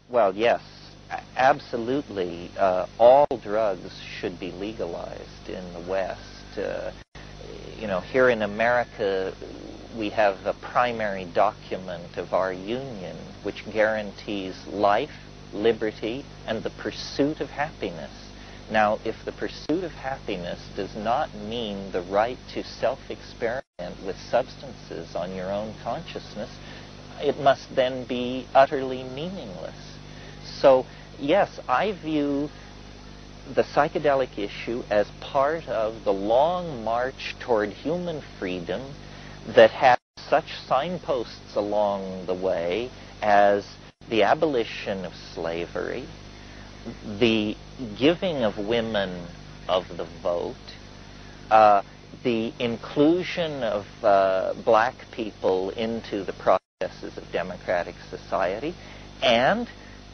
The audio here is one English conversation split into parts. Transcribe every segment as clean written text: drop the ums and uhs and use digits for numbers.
Well, yes, absolutely. All drugs should be legalized in the West. Here in America, we have a primary document of our union which guarantees life, liberty, and the pursuit of happiness. Now, if the pursuit of happiness does not mean the right to self-experiment with substances on your own consciousness, it must then be utterly meaningless. So, yes, I view the psychedelic issue as part of the long march toward human freedom that has such signposts along the way as the abolition of slavery, the giving of women of the vote, the inclusion of black people into the processes of democratic society, and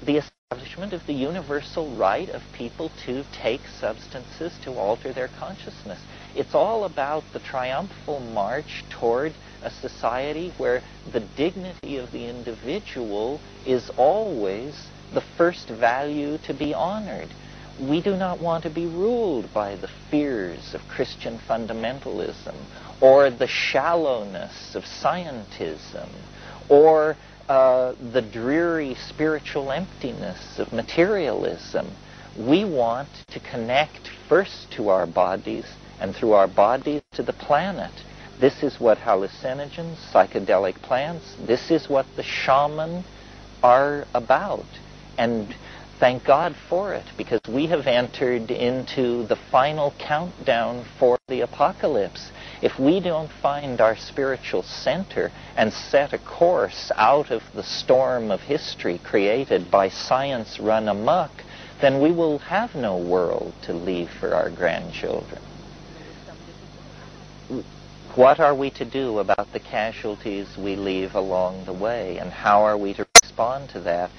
the establishment of the universal right of people to take substances to alter their consciousness. It's all about the triumphal march toward a society where the dignity of the individual is always the first value to be honored. We do not want to be ruled by the fears of Christian fundamentalism or the shallowness of scientism or the dreary spiritual emptiness of materialism. We want to connect first to our bodies and through our bodies to the planet. This is what hallucinogens, psychedelic plants, this is what the shaman are about. And thank God for it, because we have entered into the final countdown for the apocalypse. If we don't find our spiritual center and set a course out of the storm of history created by science run amok, then we will have no world to leave for our grandchildren. What are we to do about the casualties we leave along the way, and how are we to respond to that?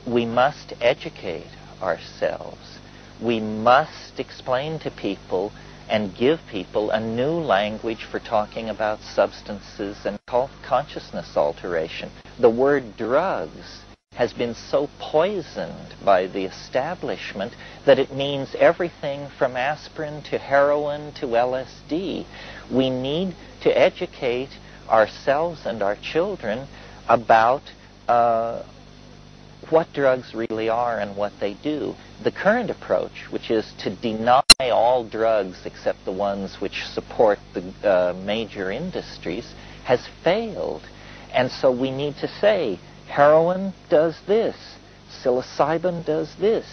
We must educate ourselves. We must explain to people and give people a new language for talking about substances and consciousness alteration. The word drugs has been so poisoned by the establishment that it means everything from aspirin to heroin to LSD. We need to educate ourselves and our children about what drugs really are and what they do. The current approach, which is to deny all drugs except the ones which support the major industries, has failed. And so we need to say, heroin does this, psilocybin does this,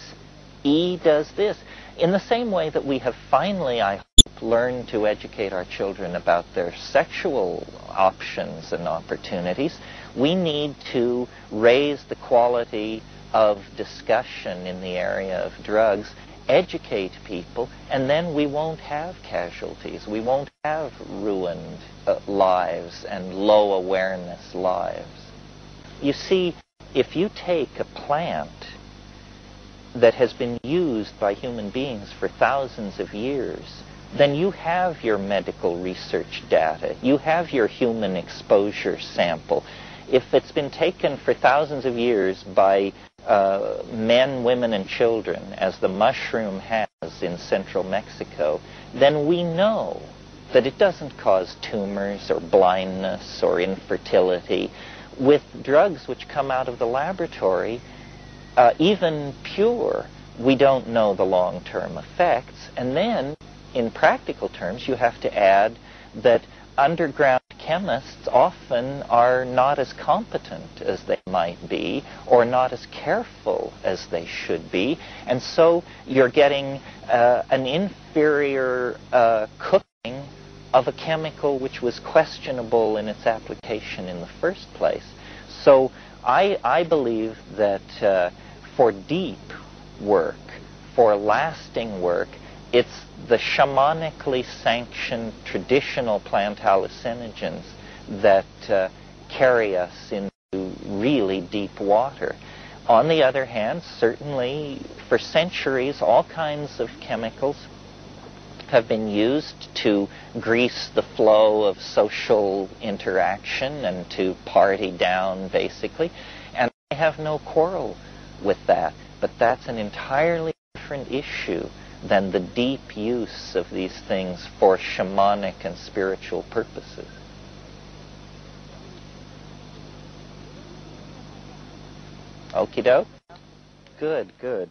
E does this. In the same way that we have finally, I hope, learned to educate our children about their sexual options and opportunities, we need to raise the quality of discussion in the area of drugs, educate people, and then we won't have casualties. We won't have ruined lives and low awareness lives. You see, if you take a plant that has been used by human beings for thousands of years, then you have your medical research data. You have your human exposure sample. If it's been taken for thousands of years by men, women, and children, as the mushroom has in central Mexico, then we know that it doesn't cause tumors or blindness or infertility. With drugs which come out of the laboratory, even pure, we don't know the long-term effects. And then, in practical terms, you have to add that underground chemists often are not as competent as they might be, or not as careful as they should be, and so you're getting an inferior cooking of a chemical which was questionable in its application in the first place. So I believe that for deep work, for lasting work, it's the shamanically sanctioned traditional plant hallucinogens that carry us into really deep water. On the other hand, certainly for centuries, all kinds of chemicals have been used to grease the flow of social interaction and to party down, basically. And I have no quarrel with that, but that's an entirely different issue than the deep use of these things for shamanic and spiritual purposes. Okie doke? Good, good.